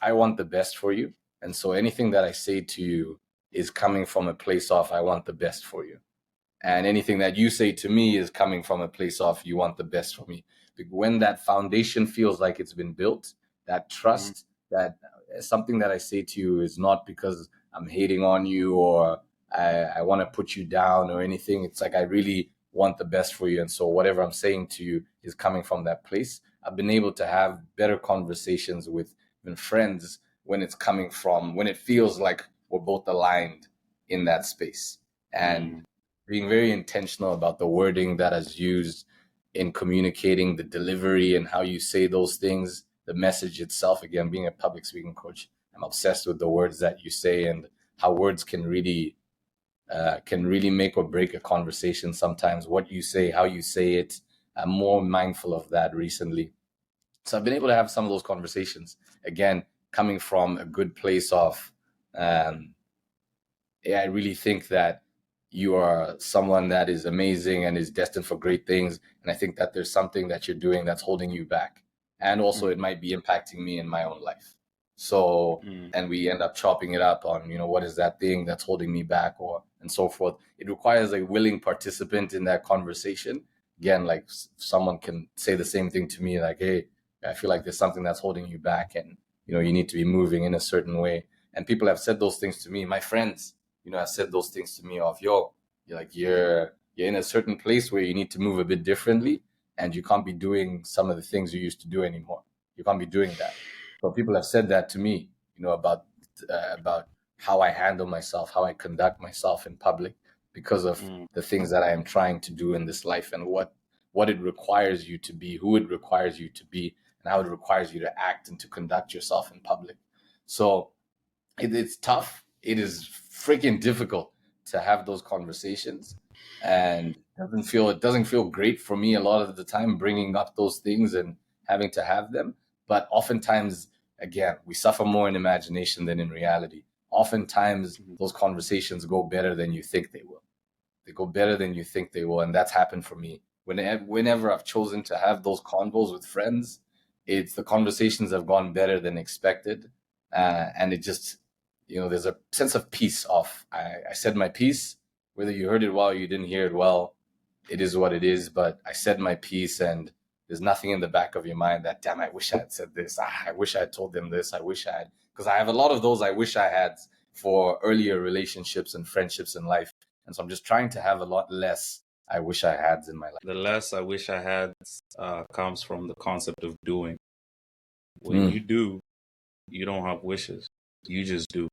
Speaker 2: I want the best for you. And so anything that I say to you is coming from a place of, I want the best for you. And anything that you say to me is coming from a place of, you want the best for me. When that foundation feels like it's been built, that
Speaker 1: Mhm.
Speaker 2: trust, that something that I say to you is not because I'm hating on you, or I want to put you down or anything. It's like I really want the best for you. And so whatever I'm saying to you is coming from that place. I've been able to have better conversations with even friends when when it feels like we're both aligned in that space. And
Speaker 1: Mm.
Speaker 2: being very intentional about the wording that is used in communicating, the delivery, and how you say those things, the message itself. Again, being a public speaking coach, I'm obsessed with the words that you say, and how words can really make or break a conversation sometimes. What you say, how you say it. I'm more mindful of that recently. So I've been able to have some of those conversations, again, coming from a good place of, yeah, I really think that you are someone that is amazing and is destined for great things. And I think that there's something that you're doing that's holding you back. And also, it might be impacting me in my own life. So,
Speaker 1: Mm.
Speaker 2: and we end up chopping it up on, what is that thing that's holding me back, or and so forth. It requires a willing participant in that conversation. Again, like someone can say the same thing to me, like, hey, I feel like there's something that's holding you back, and you need to be moving in a certain way. And people have said those things to me. My friends, have said those things to me of, yo, you're in a certain place where you need to move a bit differently, and you can't be doing some of the things you used to do anymore. You can't be doing that. So people have said that to me, about how I handle myself, how I conduct myself in public, because of
Speaker 1: Mm.
Speaker 2: the things that I am trying to do in this life, and what it requires you to be, who it requires you to be, and how it requires you to act and to conduct yourself in public. So it's tough. It is freaking difficult to have those conversations, and it doesn't feel great for me a lot of the time bringing up those things and having to have them. But oftentimes, again, we suffer more in imagination than in reality. Oftentimes,
Speaker 1: Mhm.
Speaker 2: those conversations go better than you think they will. They go better than you think they will, and that's happened for me. Whenever I've chosen to have those convos with friends, it's the conversations have gone better than expected, and it just, there's a sense of peace. I said my piece, whether you heard it well or you didn't hear it well, it is what it is. But I said my piece, and there's nothing in the back of your mind that, damn, I wish I had said this. I wish I had told them this. I wish I had, because I have a lot of those I wish I had for earlier relationships and friendships in life. And so I'm just trying to have a lot less I wish I had in my life.
Speaker 1: The less I wish I had comes from the concept of doing. When
Speaker 2: Mm,
Speaker 1: you do, you don't have wishes. You just do.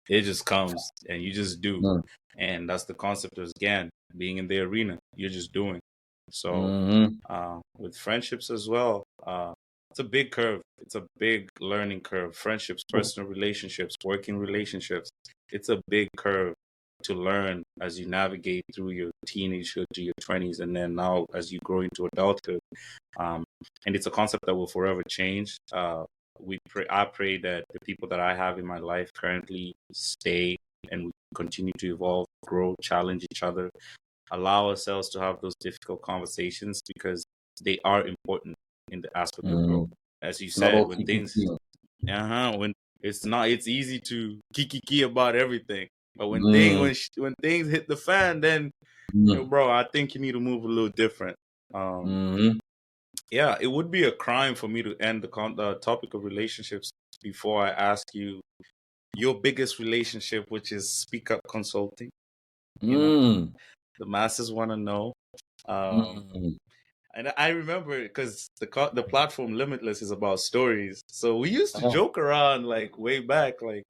Speaker 1: It just comes and you just do.
Speaker 2: mm,
Speaker 1: And that's the concept of, again, being in the arena. You're just doing. So
Speaker 2: mm,
Speaker 1: with friendships as well, it's a big curve. It's a big learning curve. Friendships, personal relationships, working relationships. It's a big curve to learn as you navigate through your teenagehood to your 20s, and then now as you grow into adulthood. And it's a concept that will forever change. I pray that the people that I have in my life currently stay, and we continue to evolve, grow, challenge each other, allow ourselves to have those difficult conversations, because they are important in the aspect of growth.
Speaker 2: mm.
Speaker 1: As you
Speaker 2: It's not
Speaker 1: said,
Speaker 2: all
Speaker 1: when
Speaker 2: kiki.
Speaker 1: when it's easy to kiki about everything, but
Speaker 2: Mm,
Speaker 1: when things hit the fan, then
Speaker 2: mm,
Speaker 1: bro, I think you need to move a little different.
Speaker 2: mm,
Speaker 1: Yeah, it would be a crime for me to end the topic of relationships before I ask you your biggest relationship, which is Speak Up Consulting. You know,
Speaker 2: mm,
Speaker 1: the masses want to know. Um,
Speaker 2: mm.
Speaker 1: and I remember, because the platform Limitless is about stories, so we used to
Speaker 2: Oh,
Speaker 1: joke around like way back, like,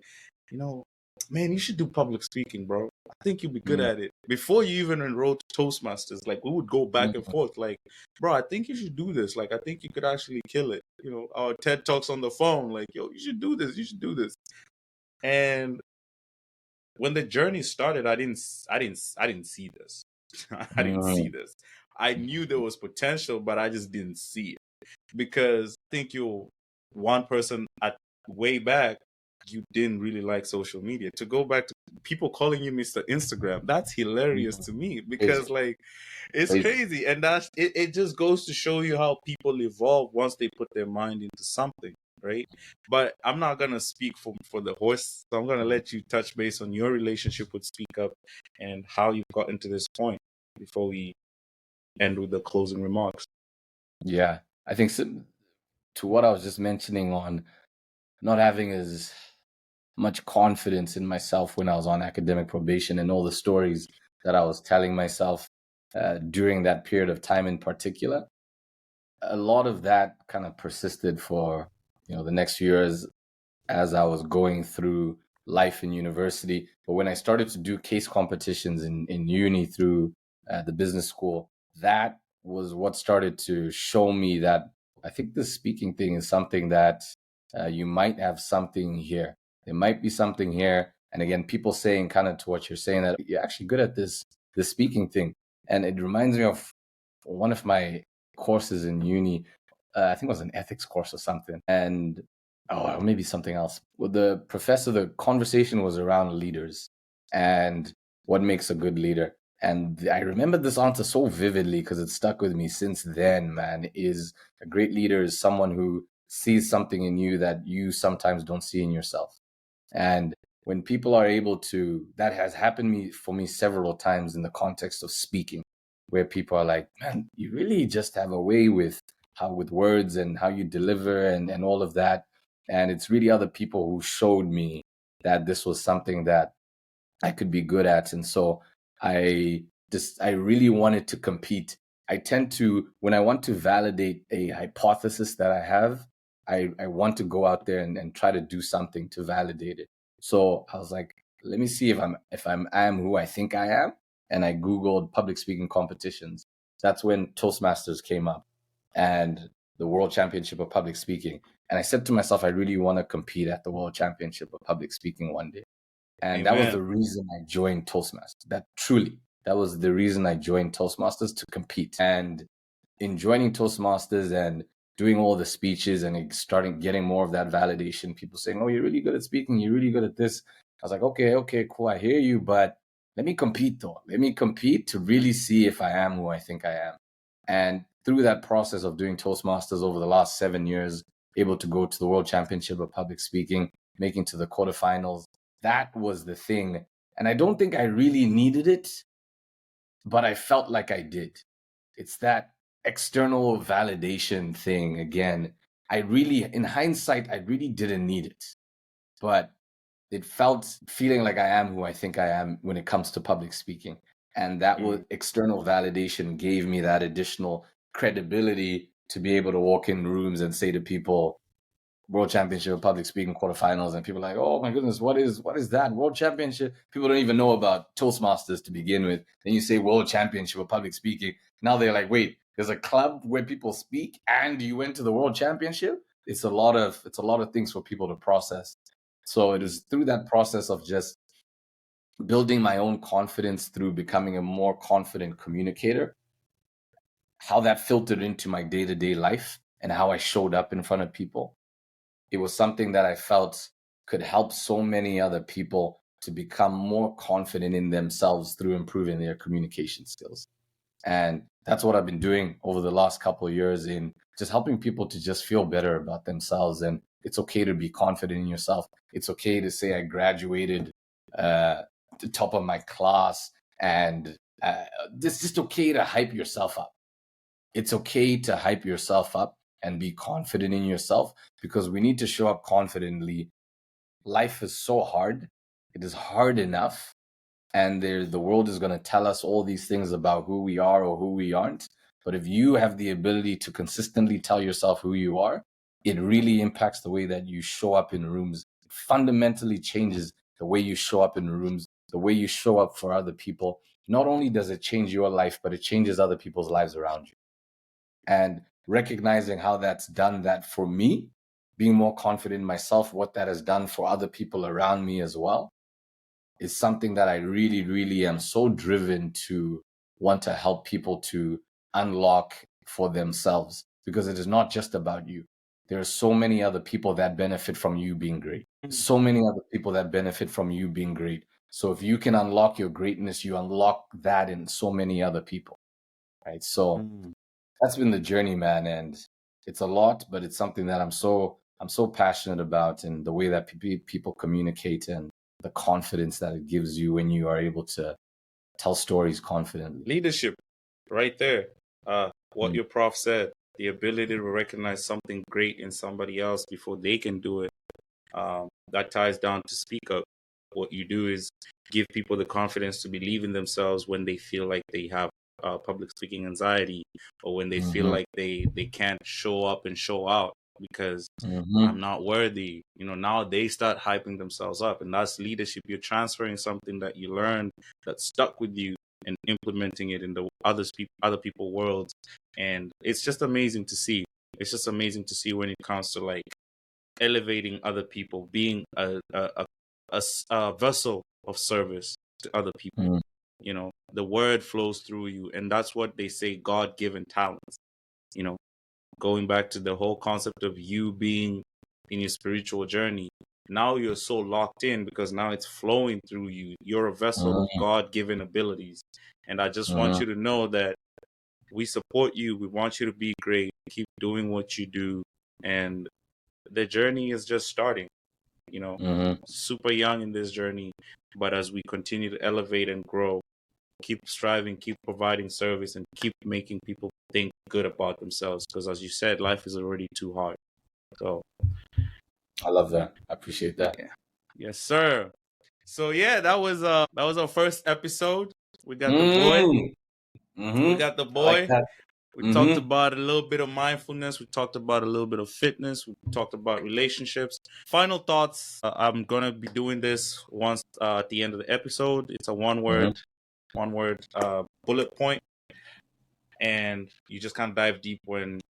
Speaker 1: you know, man, you should do public speaking, bro. I think you'd be good
Speaker 2: mm,
Speaker 1: at it. Before you even enrolled to Toastmasters, like we would go back and
Speaker 2: mm,
Speaker 1: forth, like, bro, I think you should do this. Like, I think you could actually kill it. Our TED Talks on the phone, like, yo, you should do this. You should do this. And when the journey started, I didn't see this. I didn't see
Speaker 2: mm,
Speaker 1: this. I knew there was potential, but I just didn't see it, because I think you're one person at way back, you didn't really like social media. To go back to people calling you Mr. Instagram, that's hilarious
Speaker 2: mm.
Speaker 1: to me,
Speaker 2: Crazy,
Speaker 1: because like it's
Speaker 2: crazy.
Speaker 1: crazy. And it just goes to show you how people evolve once they put their mind into something, right? But I'm not gonna speak for the horse, so I'm gonna let you touch base on your relationship with Speak Up and how you've gotten to this point before we end with the closing remarks.
Speaker 2: Yeah, I think to what I was just mentioning on not having as much confidence in myself when I was on academic probation, and all the stories that I was telling myself during that period of time in particular, a lot of that kind of persisted for the next few years as I was going through life in university. But when I started to do case competitions in uni through the business school, that was what started to show me that I think the speaking thing is something that you might have something here. There might be something here. And again, people saying kind of to what you're saying, that you're actually good at this speaking thing. And it reminds me of one of my courses in uni. I think it was an ethics course or something. And or maybe something else. Well, the conversation was around leaders. And what makes a good leader? And I remember this answer so vividly because it stuck with me since then, man. Is a great leader is someone who sees something in you that you sometimes don't see in yourself. And when people are able to, that has happened for me several times in the context of speaking, where people are like, man, you really just have a way with words and how you deliver and all of that. And it's really other people who showed me that this was something that I could be good at. And so I really wanted to compete. I tend to, when I want to validate a hypothesis that I have, I want to go out there and try to do something to validate it. So I was like, let me see I am who I think I am. And I Googled public speaking competitions. That's when Toastmasters came up and the World Championship of Public Speaking. And I said to myself, I really want to compete at the World Championship of Public Speaking one day. And that was
Speaker 1: Amen.
Speaker 2: the reason I joined Toastmasters. That was the reason I joined Toastmasters, to compete. And in joining Toastmasters and doing all the speeches and starting getting more of that validation, people saying, oh, you're really good at speaking, you're really good at this. I was like, okay, cool, I hear you, but let me compete though. Let me compete to really see if I am who I think I am. And through that process of doing Toastmasters over the last 7 years, able to go to the World Championship of Public Speaking, making to the quarterfinals, that was the thing. And I don't think I really needed it, but I felt like I did. It's that external validation thing again. In hindsight, I really didn't need it, but it felt feeling like I am who I think I am when it comes to public speaking. And that was external validation gave me that additional credibility to be able to walk in rooms and say to people, World Championship of Public Speaking quarterfinals, and people are like, oh my goodness, what is that World Championship? People don't even know about Toastmasters to begin with. Then you say World Championship of Public Speaking. Now they're like, wait, there's a club where people speak, and you went to the World Championship. It's a lot of things for people to process. So it is through that process of just building my own confidence through becoming a more confident communicator, how that filtered into my day-to-day life and how I showed up in front of people. It was something that I felt could help so many other people to become more confident in themselves through improving their communication skills. And that's what I've been doing over the last couple of years, in just helping people to just feel better about themselves. And it's okay to be confident in yourself. It's okay to say I graduated the top of my class, and it's just okay to hype yourself up. It's okay to hype yourself up and be confident in yourself, because we need to show up confidently. Life is so hard. It is hard enough. And the world is going to tell us all these things about who we are or who we aren't. But if you have the ability to consistently tell yourself who you are, it really impacts the way that you show up in rooms. It fundamentally changes the way you show up in rooms, the way you show up for other people. Not only does it change your life, but it changes other people's lives around you. And recognizing how that's done that for me, being more confident in myself, what that has done for other people around me as well, is something that I really, really am so driven to want to help people to unlock for themselves, because it is not just about you. There are so many other people that benefit from you being great. So many other people that benefit from you being great. So if you can unlock your greatness, you unlock that in so many other people, right? So that's been the journey, man. And it's a lot, but it's something that I'm so passionate about, and the way that people communicate and the confidence that it gives you when you are able to tell stories confidently.
Speaker 1: Leadership, right there. What your prof said, the ability to recognize something great in somebody else before they can do it. That ties down to speak up. What you do is give people the confidence to believe in themselves when they feel like they have public speaking anxiety, or when they feel like they can't show up and show out because I'm not worthy. Now they start hyping themselves up, and that's leadership. You're transferring something that you learned that stuck with you and implementing it in the other people worlds. And it's just amazing to see. It's just amazing to see when it comes to like elevating other people, being a vessel of service to other people. The word flows through you, and that's what they say, God-given talents. Going back to the whole concept of you being in your spiritual journey, now you're so locked in because now it's flowing through you. You're a vessel with God-given abilities. And I just want you to know that we support you. We want you to be great. Keep doing what you do. And the journey is just starting, you know, super young in this journey. But as we continue to elevate and grow, keep striving, keep providing service, and keep making people think good about themselves. Because as you said, life is already too hard. So
Speaker 2: I love that. I appreciate that.
Speaker 1: yeah. Yes, sir. So yeah, that was our first episode. We got the boy. We got the
Speaker 2: I like
Speaker 1: boy.
Speaker 2: that.
Speaker 1: We talked about a little bit of mindfulness. We talked about a little bit of fitness. We talked about relationships. Final thoughts. I'm gonna be doing this once at the end of the episode. It's a one word bullet point, and you just kind of dive deep when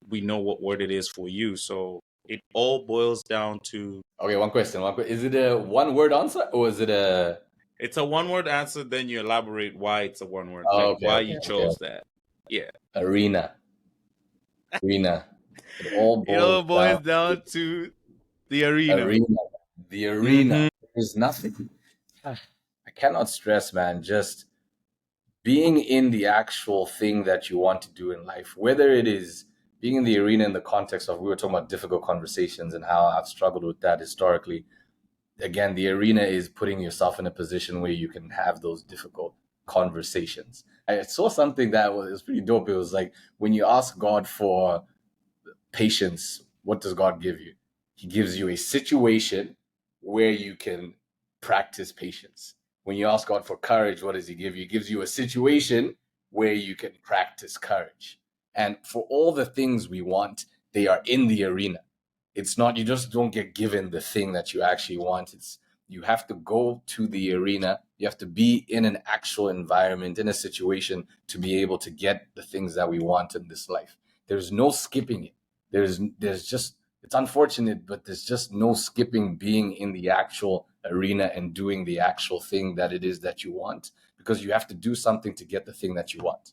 Speaker 1: we know what word it is for you. So it all boils down to.
Speaker 2: Okay, one question. Is it a one-word answer or is it a?
Speaker 1: It's a one-word answer. Then you elaborate why it's a one-word,
Speaker 2: Oh,
Speaker 1: like
Speaker 2: okay,
Speaker 1: why
Speaker 2: okay,
Speaker 1: you
Speaker 2: okay.
Speaker 1: chose that. Yeah.
Speaker 2: Arena. It all
Speaker 1: It all boils
Speaker 2: down
Speaker 1: down to the arena.
Speaker 2: The arena. There's nothing. I cannot stress, man. Just being in the actual thing that you want to do in life, whether it is being in the arena in the context of, we were talking about difficult conversations and how I've struggled with that historically. Again, the arena is putting yourself in a position where you can have those difficult conversations. I saw something that was pretty dope. It was like, when you ask God for patience, what does God give you? He gives you a situation where you can practice patience. When you ask God for courage, what does he give you? He gives you a situation where you can practice courage. And for all the things we want, they are in the arena. It's not, you just don't get given the thing that you actually want. It's, you have to go to the arena. You have to be in an actual environment, in a situation, to be able to get the things that we want in this life. There's no skipping it. There's just, it's unfortunate, but there's just no skipping being in the actual arena and doing the actual thing that it is that you want, because you have to do something to get the thing that you want.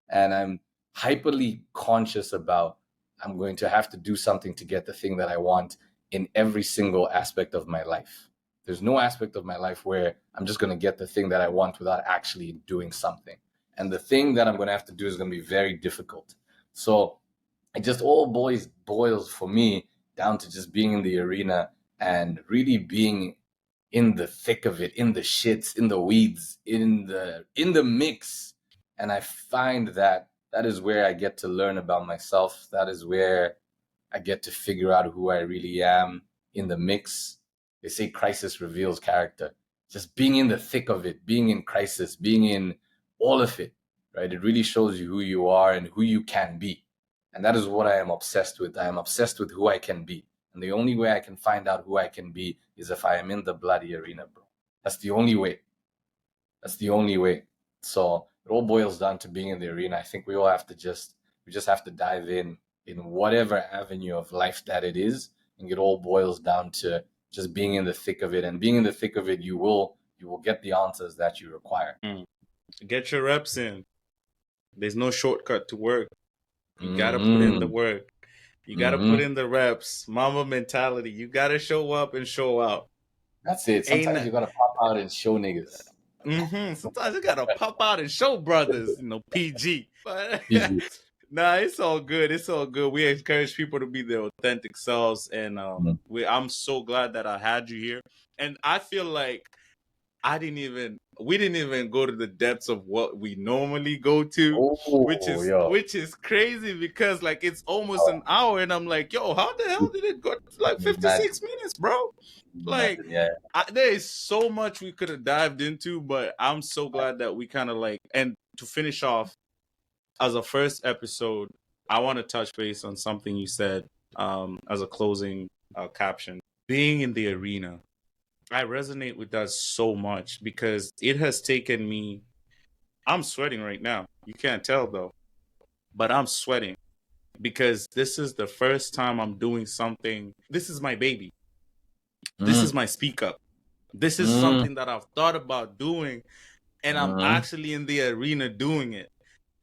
Speaker 2: And I'm hyperly conscious about, I'm going to have to do something to get the thing that I want in every single aspect of my life. There's no aspect of my life where I'm just going to get the thing that I want without actually doing something. And the thing that I'm going to have to do is going to be very difficult. So it just all boils for me down to just being in the arena and really being in the thick of it, in the shits, in the weeds, in the mix. And I find that is where I get to learn about myself. That is where I get to figure out who I really am in the mix. They say crisis reveals character. Just being in the thick of it, being in crisis, being in all of it, right? It really shows you who you are and who you can be. And that is what I am obsessed with. I am obsessed with who I can be. And the only way I can find out who I can be is if I am in the bloody arena, bro. That's the only way. That's the only way. So it all boils down to being in the arena. I think we all have to we just have to dive in whatever avenue of life that it is. And it all boils down to just being in the thick of it. And being in the thick of it, you will get the answers that you require.
Speaker 1: Get your reps in. There's no shortcut to work. You gotta put in the work. You gotta put in the reps. Mama mentality. You gotta show up and show out.
Speaker 2: That's it. Sometimes you gotta pop out and show niggas.
Speaker 1: Sometimes you gotta pop out and show brothers. PG. But nah, it's all good. It's all good. We encourage people to be their authentic selves, and I'm so glad that I had you here. And I feel like we didn't even go to the depths of what we normally go to, which is crazy, because like it's almost an hour, and I'm like, yo, how the hell did it go to like 56 minutes, bro? Like, there is so much we could have dived into, but I'm so glad that we kind of like, and to finish off as a first episode, I want to touch base on something you said as a closing caption. Being in the arena, I resonate with that so much, because it has taken me, I'm sweating right now. You can't tell though, but I'm sweating because this is the first time I'm doing something. This is my baby. This is my speak up. This is something that I've thought about doing, and I'm actually in the arena doing it.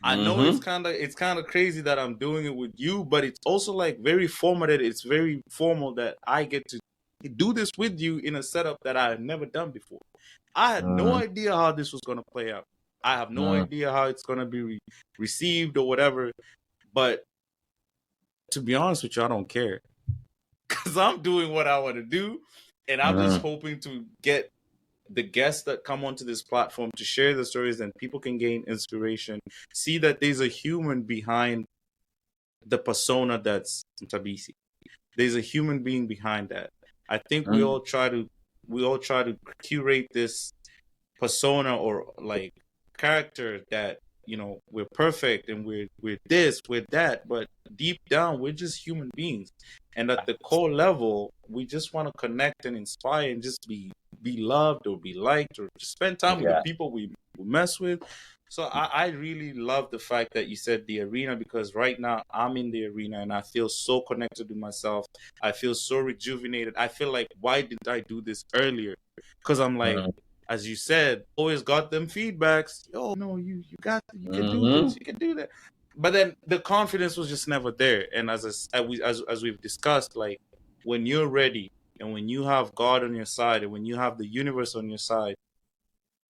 Speaker 1: I know it's kind of crazy that I'm doing it with you, but it's also like very formative. It's very formal that I get to do this with you in a setup that I had never done before. I had no idea how this was going to play out. I have no idea how it's going to be received or whatever. But to be honest with you, I don't care. Because I'm doing what I want to do. And I'm just hoping to get the guests that come onto this platform to share the stories, and people can gain inspiration, see that there's a human behind the persona that's Mthabisi. There's a human being behind that. I think we all try to curate this persona or like character that, you know, we're perfect and we're this, we're that, but deep down we're just human beings. And at the core level, we just want to connect and inspire and just be loved or be liked or just spend time with the people we mess with. So I really love the fact that you said the arena, because right now I'm in the arena and I feel so connected to myself. I feel so rejuvenated. I feel like, why didn't I do this earlier? Because I'm like, as you said, always got them feedbacks. Oh no, you can do this, you can do that. But then the confidence was just never there. And as we've discussed, like when you're ready and when you have God on your side and when you have the universe on your side,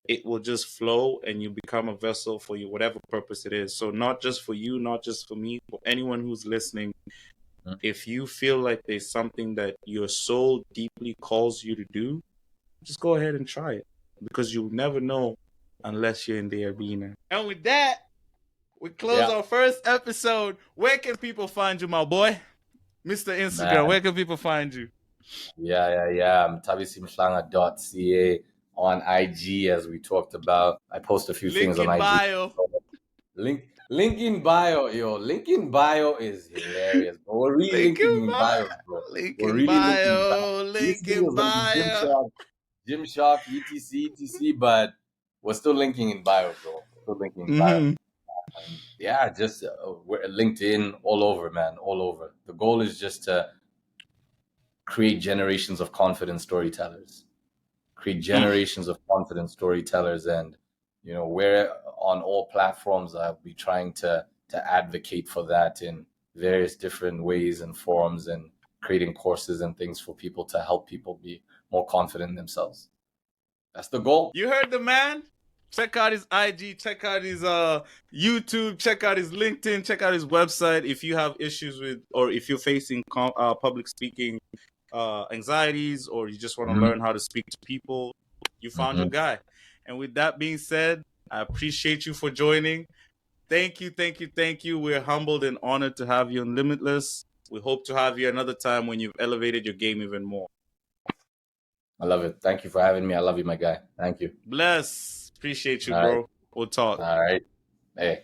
Speaker 1: it will just flow and you become a vessel for you, whatever purpose it is. So not just for you, not just for me, for anyone who's listening, if you feel like there's something that your soul deeply calls you to do, just go ahead and try it, because you'll never know unless you're in the arena. And with that, we close our first episode. Where can people find you, my boy? Mr. Instagram, where can people find you?
Speaker 2: Mthabisi Mhlanga.ca on IG, as we talked about. I post a few things on IG.
Speaker 1: Bio.
Speaker 2: Link in bio, yo. Link in bio is hilarious, bro. We're really linking in bio, bro. We're really
Speaker 1: link in bio.
Speaker 2: Gym Shark, etc, but we're still linking in bio, bro. Still linking in bio. Just we're LinkedIn, all over, man, all over. The goal is just to create generations of confident storytellers. And you know, we're on all platforms. I'll be trying to advocate for that in various different ways and forums, and creating courses and things for people to help people be more confident in themselves. That's the goal.
Speaker 1: You heard the man. Check out his IG, check out his YouTube, check out his LinkedIn, check out his website. If you have issues with, or if you're facing public speaking anxieties, or you just want to learn how to speak to people, you found your guy. And with that being said, I appreciate you for joining. Thank you. We're humbled and honored to have you on Limitless. We hope to have you another time when you've elevated your game even more.
Speaker 2: I love it. Thank you for having me. I love you, my guy. Thank you.
Speaker 1: Bless. Appreciate you, bro. We'll talk.
Speaker 2: All right. Hey.